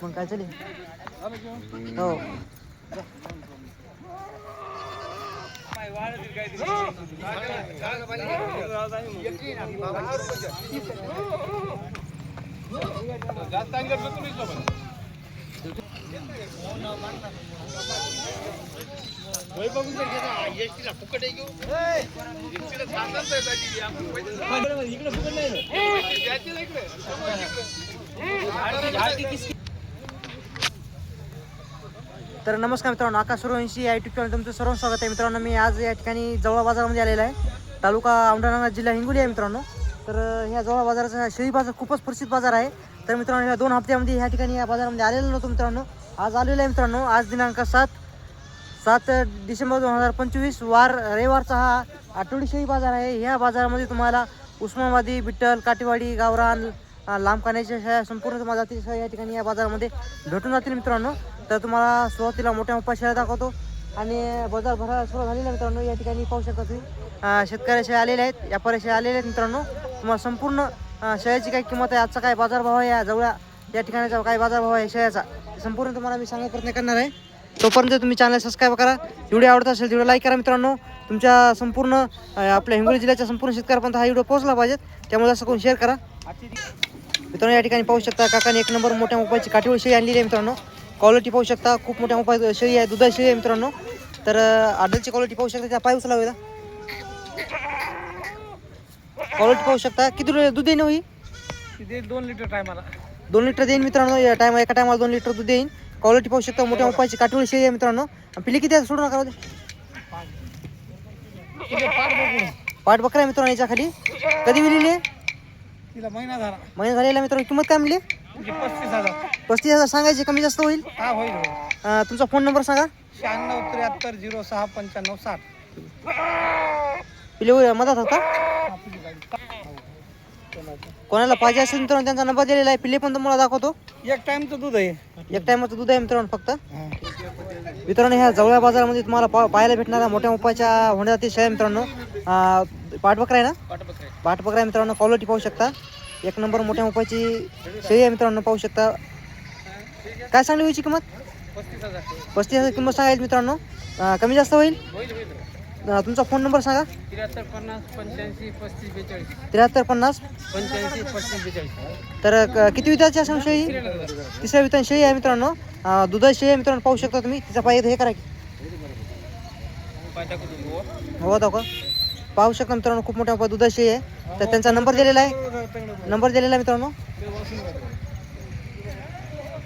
मग काय चालेल हो. तर नमस्कार मित्रांनो, आकाश सूर्यवंशी या यूट्यूब चॅनल तुमचं सर्व स्वागत आहे. मित्रांनो, मी आज या ठिकाणी जवळा बाजारामध्ये आलेला आहे. तालुका औंढानागनाथ, जिल्हा हिंगोली आहे मित्रांनो. तर ह्या जवळा बाजाराचा शेळी बाजार खूपच प्रसिद्ध बाजार आहे. तर मित्रांनो, ह्या 2 हप्त्यामध्ये ह्या ठिकाणी या बाजारामध्ये आलेलो नव्हतो मित्रांनो. आज आलेलो आहे मित्रांनो. आज दिनांक 7 डिसेंबर 2025 रविवारचा हा आठवडी शेळी बाजार आहे. ह्या बाजारामध्ये तुम्हाला उस्मानाबादी, बिट्टल, काटेवाडी, गावरान, लांब कान्याच्या शेळ्या संपूर्ण तुम्हाला जातीच्या शेळ्या या ठिकाणी या बाजारामध्ये भेटून जातील मित्रांनो. तर तुम्हाला सुरुवातीला मोठ्या मोठ्या शेळ्या दाखवतो आणि बाजार भरायला सुरू झालेला मित्रांनो. या ठिकाणी पाहू शकता तुम्ही शेतकरी शेळ्या आलेले आहेत, व्यापारी शेळ्या आलेले आहेत मित्रांनो. तुम्हाला संपूर्ण शेळ्याची काय किंमत आहे, आजचा काय बाजारभाव आहे, या जवळ या ठिकाणचा काय बाजारभाव आहे शेळ्याचा, संपूर्ण तुम्हाला मी सांगण्याचा प्रयत्न करणार आहे. तोपर्यंत तुम्ही चॅनल सबस्क्राईब करा. व्हिडिओ आवडत असेल व्हिडिओ लाईक करा मित्रांनो. तुमच्या संपूर्ण आपल्या हिंगोली जिल्ह्याच्या संपूर्ण शेतकऱ्यापर्यंत हा व्हिडिओ पोहोचला पाहिजे, त्यामुळे असं करून शेअर करा मित्रांनो. या ठिकाणी पाहू शकता काकाने 1 नंबर मोठ्या मोबाईलची काठीवर शेळी आणलेली आहे मित्रांनो. क्वालिटी पाहू शकता, खूप मोठ्या मोबाईल शेळी आहे, दुधाची शेळी आहे मित्रांनो. तर आडलची क्वालिटी पाहू शकता, त्या पाय उचला होईल क्वालिटी पाहू शकता. किती दूध देईन होई? 2 लिटर टायमाला 2 लिटर देईन मित्रांनो. या एका टायमाला 2 लिटर दूध देईन. क्वालिटी पाहू शकता, मोठ्या मोबाईलची काठीवर शेळी आहे मित्रांनो. पिली किती आहे सोडू नका. पाठ बकरा आहे मित्रांनो. याच्या खाली कधी विलेली आहे? तिला महिना झालेला मित्रांनो. किंमत काय म्हणली? 35,000 सांगायची, कमी जास्त होईल. हा होईल. तुमचा फोन नंबर सांगा. 9673069560. पिले मदत होता. कोणाला पाहिजे असेल मित्रांनो त्यांचा नंबर दिलेला आहे. पिले पण तुम्हाला दाखवतो. एक टाइमचं दूध आहे. एक टाइमचं दूध आहे मित्रांनो फक्त. मित्रांनो, ह्या जवळ्या बाजारामध्ये तुम्हाला पाहायला भेटणारा मोठ्या मोपाच्या होण्याची शेळ्या मित्रांनो. पाठबकरा आहे ना? पाठबकरा आहे मित्रांनो. क्वालिटी पाहू शकता, 1 नंबर मोठ्या मोपाची शेळी आहे मित्रांनो. पाहू शकता. काय सांगली व्हायची किंमत? 35,000 किंमत सांगायची मित्रांनो. कमी जास्त होईल. तुमचा फोन नंबर सांगा. 7350 तर किती विताची असं शेळी? 3ऱ्या विताची शेळी आहे मित्रांनो. दुधाची शेळी आहे मित्रांनो. पाहू शकता तुम्ही. तिचा पाय हे करा हो दाखवा. पाहू शकता मित्रांनो, खूप मोठ्या दुधाची शेळी आहे. तर त्यांचा नंबर दिलेला आहे मित्रांनो.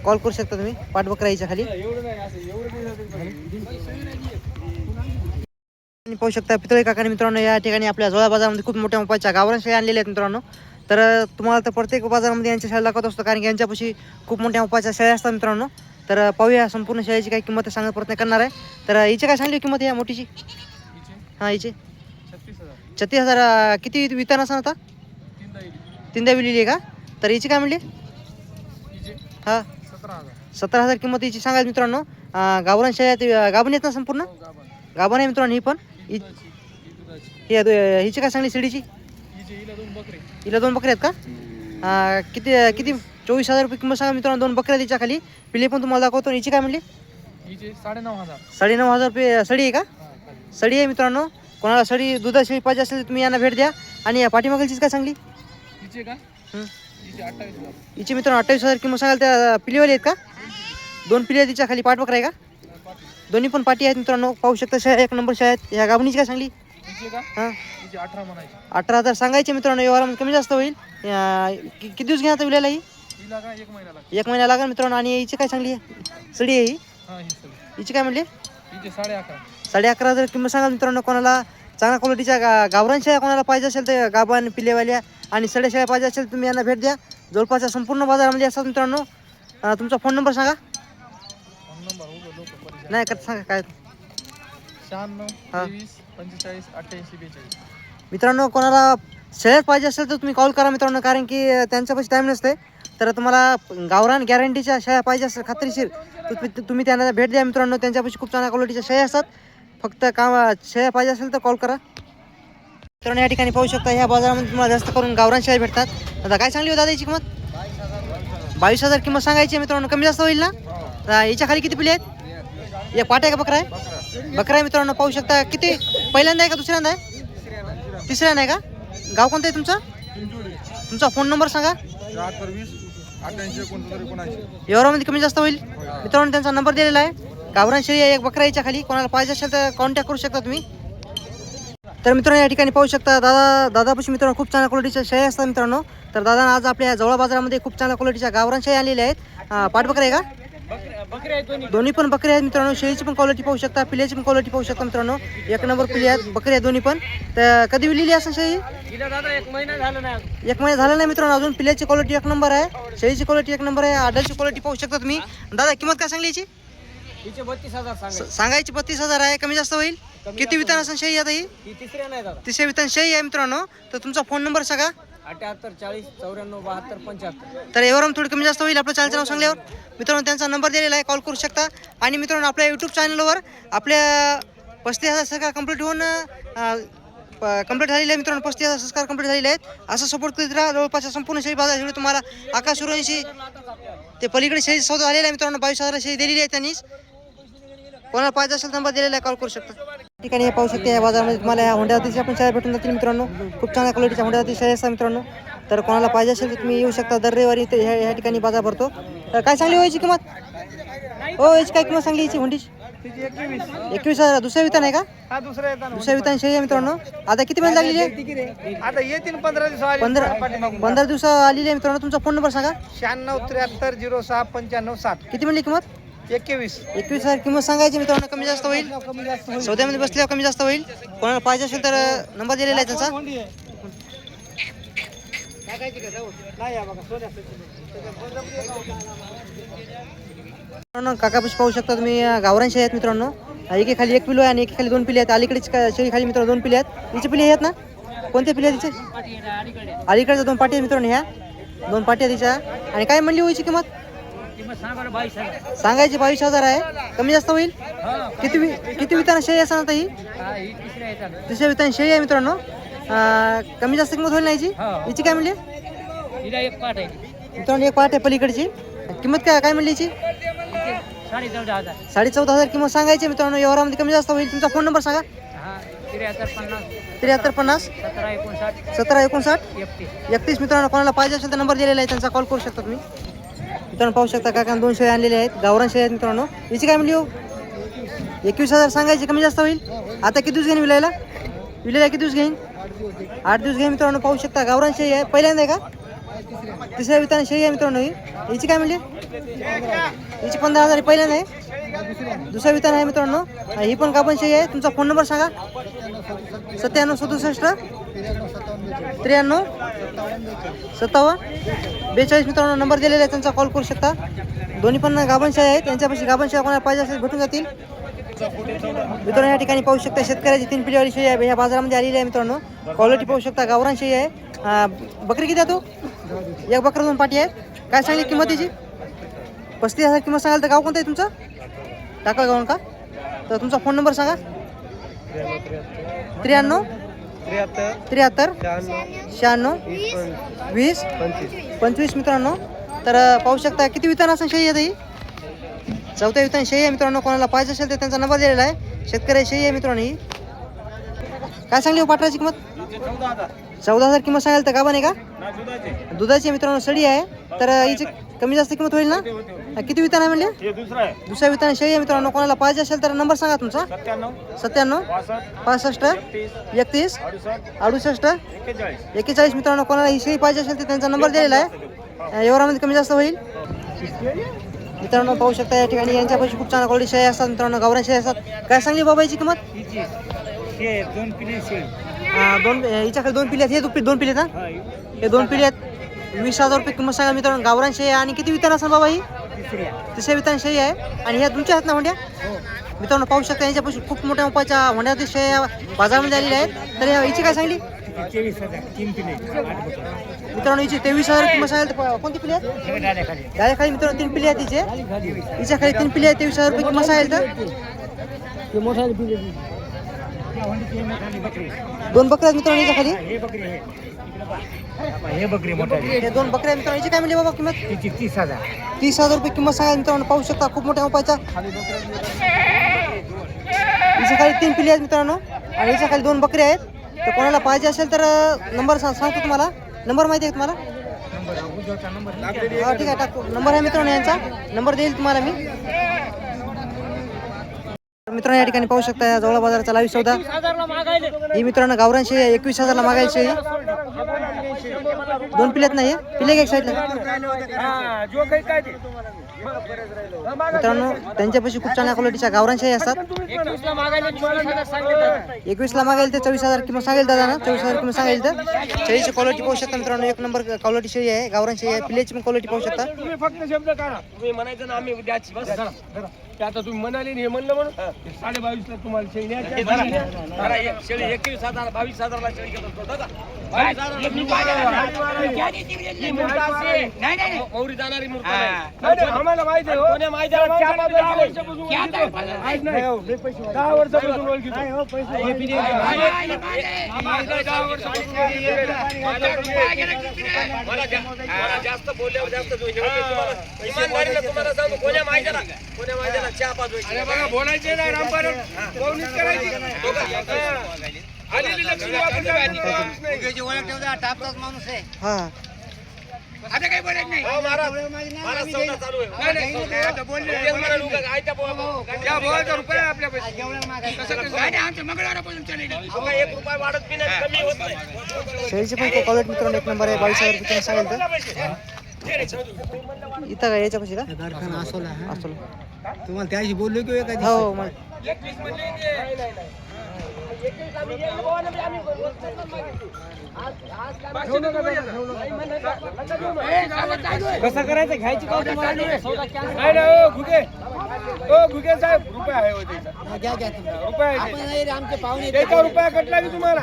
कॉल करू शकता तुम्ही. पाठबकरा याच्या खाली पाहू शकता. पितळे काकाने मित्रांनो या ठिकाणी आपल्या जवळ बाजारामध्ये खूप मोठ्या मोठ्या गावरान शेळ्या आणलेल्या आहेत मित्रांनो. तर तुम्हाला तर प्रत्येक बाजारामध्ये यांच्या शेळ्या दाखवत असतो, कारण की यांच्यापाशी खूप मोठ्या मोठ्या शेळ्या असतात मित्रांनो. तर पाहूया संपूर्ण शेळ्याची काही किंमत सांगण्याचा प्रयत्न करणार आहे. तर हिची काय सांगली किंमत या मोठीची? हां, हिची 36,000. किती वितान असं आता? 3दा विलेली आहे का? तर हिची काय म्हणली? हां, 17,000 किंमत हिची सांगायची मित्रांनो. गावरान शेळ्या गाभण येत ना संपूर्ण? गाभण आहे मित्रांनो ही पण. हिची काय सांगली शेळीची? हिला 2 बकऱ्या आहेत का? किती 24,000 रुपये किंमत सांगा मित्रांनो. 2 बकऱ्या तिच्या खाली. पिले पण तुम्हाला दाखवतो. हिची काय म्हणली? 9,500 रुपये सडी आहे का? सडी आहे मित्रांनो. कोणाला सडी दुधाची शेळी पाहिजे असेल तर तुम्ही यांना भेट द्या. आणि या पाठीमागलचीच काय सांगली? हिची मित्रांनो 28,000 किंमत सांगाल. त्या पिलीवाली आहेत का? 2 पिली आहेत तिच्या खाली. पाठबकरा आहे का? दोन्ही पण पाटी आहेत मित्रांनो. पाहू शकता शेळ्या 1 नंबर शेळ्या आहेत. ह्या गाभणीची काय सांगली? हां, 18,000 सांगायचे मित्रांनो. व्यवहारामध्ये कमी जास्त होईल. किती दिवस घ्या आता विलायला? ही 1 महिना लागेल मित्रांनो. आणि हिची काय सांगली? सडी आहे ही. हिची काय म्हणली? 11,500 किंमत सांगा मित्रांनो. कोणाला चांगल्या क्वालिटीच्या गावरान शेळ्या कोणाला पाहिजे असेल तर गाभण पिलेवाल्या आणि सड्या शेळ्या पाहिजे असेल तुम्ही यांना भेट द्या. जवळपासच्या संपूर्ण बाजारामध्ये असतात मित्रांनो. तुमचा फोन नंबर सांगा. नाही का सांगा काय? 96 23 45 88 42. मित्रांनो, कोणाला शेळ्यात पाहिजे असेल तर तुम्ही कॉल करा मित्रांनो, कारण की त्यांच्यापाशी टाईम नसते. तर तुम्हाला गावरान गॅरंटीच्या शेळ्या पाहिजे असेल खात्रीशीर तुम्ही त्यांना भेट द्या मित्रांनो. त्यांच्यापाशी खूप चांगल्या क्वालिटीच्या शेळ्या असतात. फक्त शेळ्या पाहिजे असेल तर कॉल करा मित्रांनो. या ठिकाणी पाहू शकता ह्या बाजारामध्ये तुम्हाला जास्त करून गावरान शेळ्या भेटतात. आता काय सांगली हो दादा याची किंमत? 22,000 किंमत सांगायची आहे मित्रांनो, कमी जास्त होईल ना? याच्या खाली किती पिले आहेत? एक पाट आहे का बकरा आहे? बकरा आहे मित्रांनो, पाहू शकता. किती पहिल्यांदा आहे का दुसऱ्यांदा आहे? तिसऱ्यांदा आहे का? गाव कोणतं आहे तुमचं? तुमचा फोन नंबर सांगा. 88 एवढ्यामध्ये कमी जास्त होईल मित्रांनो. त्यांचा नंबर दिलेला आहे. गावरान शेळी आहे एक बकरा याच्या खाली. कोणाला पाहिजे असेल तर कॉन्टॅक्ट करू शकता तुम्ही. तर मित्रांनो या ठिकाणी पाहू शकता दादापाशी मित्रांनो खूप चांगल्या क्वालिटीच्या शेळ्या असतात मित्रांनो. तर दादा आज आपल्या जवळ बाजारामध्ये खूप चांगल्या क्वालिटीच्या गावरान शेळ्या आलेल्या आहेत. पाट बकरा आहे का? दोन्ही पण बकरी आहेत मित्रांनो. शेळीची पण क्वालिटी पाहू शकता, पिल्याची पण क्वालिटी पाहू शकता मित्रांनो. एक नंबर पिली आहेत, बकरी आहेत दोन्ही पण. तर कधी विलेली असं शेळी? 1 महिना झाला नाही. 1 महिना झाला नाही मित्रांनो अजून. पिल्याची क्वालिटी एक नंबर आहे, शेळीची क्वालिटी एक नंबर आहे, आडलची क्वालिटी पाहू शकता तुम्ही. दादा किंमत काय सांगली याची? तिचे 32,000 सांगायची 32,000 आहे. कमी जास्त होईल? किती वितान असेल शेळी आता ही? तिसऱ्या नाही दादा. तिसऱ्या वितान शेळी आहे मित्रांनो. तर तुमचा फोन नंबर सांगा. 78 40 94 72 75. तर यावर थोडी कमी जास्त होईल आपल्या चॅनलचं नाव सांगल्यावर. मित्रांनो त्यांचा नंबर दिलेला आहे, कॉल करू शकता. आणि मित्रांनो आपल्या यूट्यूब चॅनलवर आपल्या 35,000 सबस्क्राईब कंप्लीट होऊन कंप्लीट झालेले आहे मित्रांनो. 35,000 सबस्क्राईब कंप्लीट झालेले आहेत. असं सपोर्ट करीत राहा. जवळपासच्या संपूर्ण शेळी बाजार शेळी तुम्हाला आकाश सुरवंशी ते पलीकडे शेळी सौदा झालेला आहे मित्रांनो. 22,000 शेळी दिलेली आहे त्यांनीच. कोणाला पाहिजे असेल नंबर दिलेला आहे, कॉल करू शकता. ठिकाणी हे पाहू शकते या बाजारामध्ये तुम्हाला या होंड्या जातीच्या पण शेळ्या भेटून जातील मित्रांनो. खूप चांगल्या क्वालिटीच्या होंड्या जाती शेळ्या असतात मित्रांनो. तर कोणाला पाहिजे असेल तर तुम्ही येऊ शकता. दर रविवारी इथे ह्या ठिकाणी बाजार भरतो. तर काय सांगली व्हायची किंमत? हो याची काय किंमत सांगली याची होंडीची? 21,000. दुसऱ्या वितान आहे का? हा दुसरा येतात. दुसऱ्या वितान शेळी आहे मित्रांनो. आता किती महिने लागलेली आहे? आता येतील 15 दिवस. 15 दिवस आलेली आहे मित्रांनो. तुमचा फोन नंबर सांगा. 96 73 06 95 7. किती म्हणली किंमत? 21,000 किंमत सांगायची मित्रांनो. कमी जास्त होईल. कमी जास्त होईल. सौद्यामध्ये बसल्यावर कमी जास्त होईल. कोणाला पाहिजे असेल तर नंबर दिलेला आहे त्यांचा. मित्रांनो काकापाशी पाहू शकता तुम्ही गावरान शेळी आहेत मित्रांनो. एके खाली 1 पिलो आहे आणि एके खाली 2 पिले आहेत. अलीकडेच शेळी खाली मित्रांनो 2 पिले आहेत. तिचे पिले आहेत ना? कोणते पिले आहेत तिचे? अलीकडच्या 2 पाटी आहेत मित्रांनो. ह्या 2 पाटी आहेत तिच्या. आणि काय म्हणली व्हायची किंमत? सांगायची 22,000 आहे. कमी जास्त होईल? किती वितान शेळी असं आता ही? तिसऱ्या वितान शेळी आहे मित्रांनो. कमी जास्त किंमत होईल ना याची? हिची काय म्हणली मित्रांनो? एक पाट आहे पलीकडची. किंमत काय म्हणली याची? 14,500 किंमत सांगायची मित्रांनो. व्यवहारामध्ये कमी जास्त होईल. तुमचा फोन नंबर सांगा. 73 50 17 59 31 मित्रांनो. कोणाला पाहिजे असेल तर नंबर दिलेला आहे त्यांचा, कॉल करू शकता तुम्ही. मित्रांनो पाहू शकता काका 2 शेळ्या आणलेले आहेत, गावरान शेळ्या आहेत मित्रांनो. याची काय म्हणली हो? 21,000 सांगायची. कमी जास्त होईल? आता किती दिवस घेईन विलायला? किती दिवस घेईन? 8 दिवस घेईन मित्रांनो. पाहू शकता गावरान शेळी आहे. पहिल्यांदा आहे का? तिसऱ्या वितान शेळी आहे मित्रांनो ही. याची काय म्हणली? याची 15,000 पहिल्यांदा आहे. दुसऱ्या वितान आहे मित्रांनो. ही पण गाभण शेळी आहे. तुमचा फोन नंबर सांगा. 97 67 93 57 42 मित्रांनो नंबर दिलेला आहे त्यांचा, कॉल करू शकता. दोन्ही पण गाभण शेळ्या आहेत. त्यांच्यापाशी गाभण शेळ्या कोणाला पाहिजे असेल भेटून जातील मित्रांनो. या ठिकाणी पाहू शकता शेतकऱ्याची 3 पिढीवाली शेळी आहे या बाजारामध्ये आलेली आहे मित्रांनो. क्वालिटी पाहू शकता. गावरान शेळी आहे. बकरी किती आहे तो? एक बकरा 2 पाटी आहेत. काय सांगली किंमत त्याची? 35,000 किंमत सांगाल. तर गाव कोणतं आहे तुमचं? टाकळ गावन का? तर तुमचा फोन नंबर सांगा. 93 73 96 20 25 मित्रांनो. तर पाहू शकता किती वितान असं शेळी आहे ही? 4थ्या वितान शेळी आहे मित्रांनो. कोणाला पाहिजे असेल तर त्यांचा नंबर दिलेला आहे. शेतकरी शेळी आहे मित्रांनो ही. काय सांगली हो पाटराची किंमत? 14,000 किंमत सांगाल. तर गाभण आहे का? दुधाची मित्रांनो. सडी आहे. तर हिची कमी जास्त किंमत होईल ना? किती वितान आहे म्हणले? दुसऱ्या वितान शेळी आहे मित्रांनो. कोणाला पाहिजे असेल तर नंबर सांगा तुमचा. 97 65 31 68 41 मित्रांनो. कोणाला ही शेळी पाहिजे असेल तर त्यांचा नंबर दिलेला आहे. व्यवहारामध्ये कमी जास्त होईल मित्रांनो. पाहू शकता या ठिकाणी यांच्यापाशी खूप चांगल्या क्वालिटी शेळ्या असतात मित्रांनो. गावरान शेळ्या असतात. काय सांगली बाबा याची किंमत? हिच्याकडे 2 पिले आहेत. हे 2 पिले आहेत ना? हे 2 पिले आहेत. 20,000 रुपये किंमत सांगा मित्रांनो. गावरान शेळी. आणि किती वितान असेल बाबा ही? तिसऱ्या वितान शेळी आहे. आणि ह्या तुमच्या आहेत ना होंड्या मित्रांनो? पाहू शकता यांच्यापाशी खूप मोठ्या उपाच्या होंड्या शेळ्या बाजारामध्ये आलेल्या आहेत. तर हिची काय सांगली मित्रांनो? हिची 23,000 किंमत सांगाल. तर कोणती पिली आहेत? डाळ्याखाली मित्रांनो 3 पिले आहेत तिचे. हिच्या खाली 3 पिले आहेत. 23,000 रुपये किंमत सांगाल. तर दोन बकऱ्या आहेत मित्रांनो याच्या खाली. हे बकरी मोठा हे दोन बकऱ्या आहेत मित्रांनो. याची काय म्हणली बाबा किंमत? तिची 30,000. 30,000 रुपये किंमत सांगा मित्रांनो. पाहू शकता खूप मोठ्या मापाच्या. याच्या खाली 3 पिल्ले आहेत मित्रांनो आणि याच्या खाली 2 बकऱ्या आहेत. तर कोणाला पाहिजे असेल तर नंबर सांगतो तुम्हाला. नंबर माहिती आहे तुम्हाला? हा ठीक आहे टाकतो. नंबर आहे मित्रांनो यांचा. नंबर देईल तुम्हाला मी. मित्रांनो या ठिकाणी पाहू शकता या जवळ बाजाराचा लाईव्ह सौदा. ही मित्रांनो गावरान शेळी आहे. 21,000ला मागायला शेळी. 2 पिल्लेत नाही पिल्ले एक साईडला. मित्रांनो त्यांच्यापाशी खूप चांगल्या क्वालिटीच्या गावरान शेळी असतात. 21ला मागेल ते 24,000 किंमत सांगेल दादा ना. 24,000 किंमत सांगेल तर. शेळीची क्वालिटी पाहू शकता मित्रांनो. एक नंबर क्वालिटी शेळी आहे. गावरान शेळी आहे. पिल्ल्याची पण क्वालिटी पाहू शकता. तुम्ही फक्त शब्द करा. तुम्ही म्हणायचं ना आम्ही द्याची बस. ते आता तुम्ही म्हणाले हे म्हणलं म्हणून 22,500 तुम्हाला शेळी न्यायची. शेळी 21,000 22,000ला शेळी घेत असतो दादा. 22,000 मौरी जाणारी मूर्त नाही. आम्हाला माहिती आहे. कोण्या माहिती 10 वर्षापासून ओळखीतो. मला जास्त बोलल्यावर जास्त इमानदारीला तुम्हाला सांगू. कोण्या माहितीला चहा पाजवायची बोलायचे नाही. रामपारण कोणीच करायची. आलेली लक्ष्मी वापरता माणूस आहे. हा आता काही बोलायचं नाही. महाराज सौदा चालू आहे. आता बोलले त्या बोलायचा रुपये आपल्या पैसे आमच्या मंगळवारापासून चालेल. 1 रुपया वाढत बी नाही, कमी होत नाही. शेळीची पण क्वालिटी मित्रांनो 1 नंबर आहे. 22,000 रुपये किंमत सांगेल तर. इथं काय याच्यापाशी का असोला तुम्हाला त्याशी बोललो की एखादी हो मग कसं करायचं घ्यायची का नाही ना. ओ घुगे साहेब रुपये आहे हो त्याचा. रुपये आहे आमचे पाहुणे त्याचा रुपया कटला की तुम्हाला.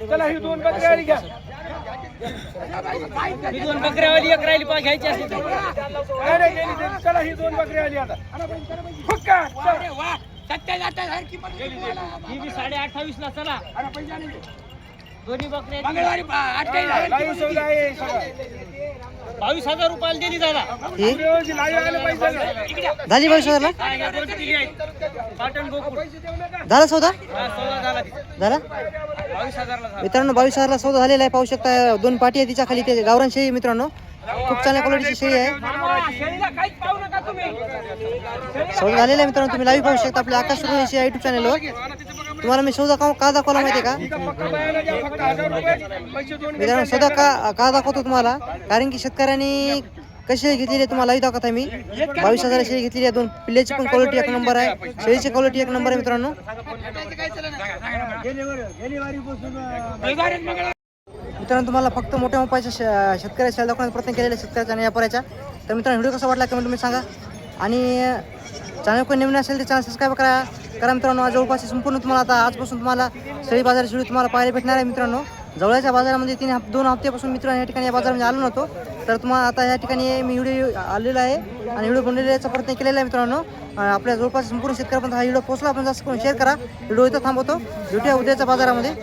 चला ही 2 बकऱ्यावाली घ्या. ही 2 बकऱ्यावाली एक राहिली पाहिजे घ्यायची असते तर. नाही गेली. चला ही 2 बकऱ्यावाली आता. फक्का ही बी 28.5ला चला. दोन्ही बकऱ्या लाईव्ह सौदा आहे सगळा. 22,000 रुपयाला दिली दादा. ही लाईव्ह आलं पैसे झाली 22,000ला. पाटण गोकुळ झाला सौदा हा, सौदा झाला तिचा. झाला 22,000ला झाला. मित्रांनो. 22,000ला सौदा झालेला आहे. पाहू शकता 2 पाटी आहे तिच्या खाली. ते गावरान शेळी मित्रांनो. खूप चांगल्या क्वालिटीची शेळी आहे. शेळीला काहीच पाहू नका तुम्ही. सौदा झालेला आहे मित्रांनो. तुम्ही लाईव्ह पाहू शकता आपल्या आकाश सूर्यवंशी या युट्यूब चॅनलवर. तुम्हाला मी सौदा का दाखवला माहिती आहे का मित्रांनो? सौदा का दाखवतो तुम्हाला कारण की शेतकऱ्यांनी कशी शेळी घेतलेली आहे तुम्हाला दाखवत आहे मी. 22,000 शेळी घेतलेली आहे. 2 पिल्ल्याची पण क्वालिटी 1 नंबर आहे. शेळीची क्वालिटी 1 नंबर आहे मित्रांनो. मित्रांनो तुम्हाला फक्त मोठ्या मोठ्याच्या शेतकऱ्याच्या शेळ्या दाखवण्याचा प्रयत्न केलेला शेतकऱ्याच्या आणि व्यापाऱ्याच्या. तर मित्रांनो व्हिडिओ कसा वाटला कमेंट तुम्ही सांगा. आणि चॅनल कोणी नवीन असेल तर चॅनल सबस्क्राईब करा मित्रांनो. आज जवळपास संपूर्ण तुम्हाला आता आजपासून तुम्हाला शेळी बाजाराची व्हिडिओ तुम्हाला पाहायला भेटणार आहे मित्रांनो. जवळच्या बाजारामध्ये 2 हप्त्यापासून मित्रांनो या ठिकाणी या बाजारामध्ये आलो नव्हतो. तर तुम्हाला आता या ठिकाणी मी व्हिडिओ आलेला आहे आणि व्हिडिओ बनवण्याचा प्रयत्न केलेला आहे मित्रांनो. आपल्या जवळपास संपूर्ण शेतकऱ्यापर्यंत हा व्हिडिओ पोहोचला. आपण जास्त करून शेअर करा. व्हिडिओ इथं थांबवतो. भेटूया उद्याच्या बाजारामध्ये.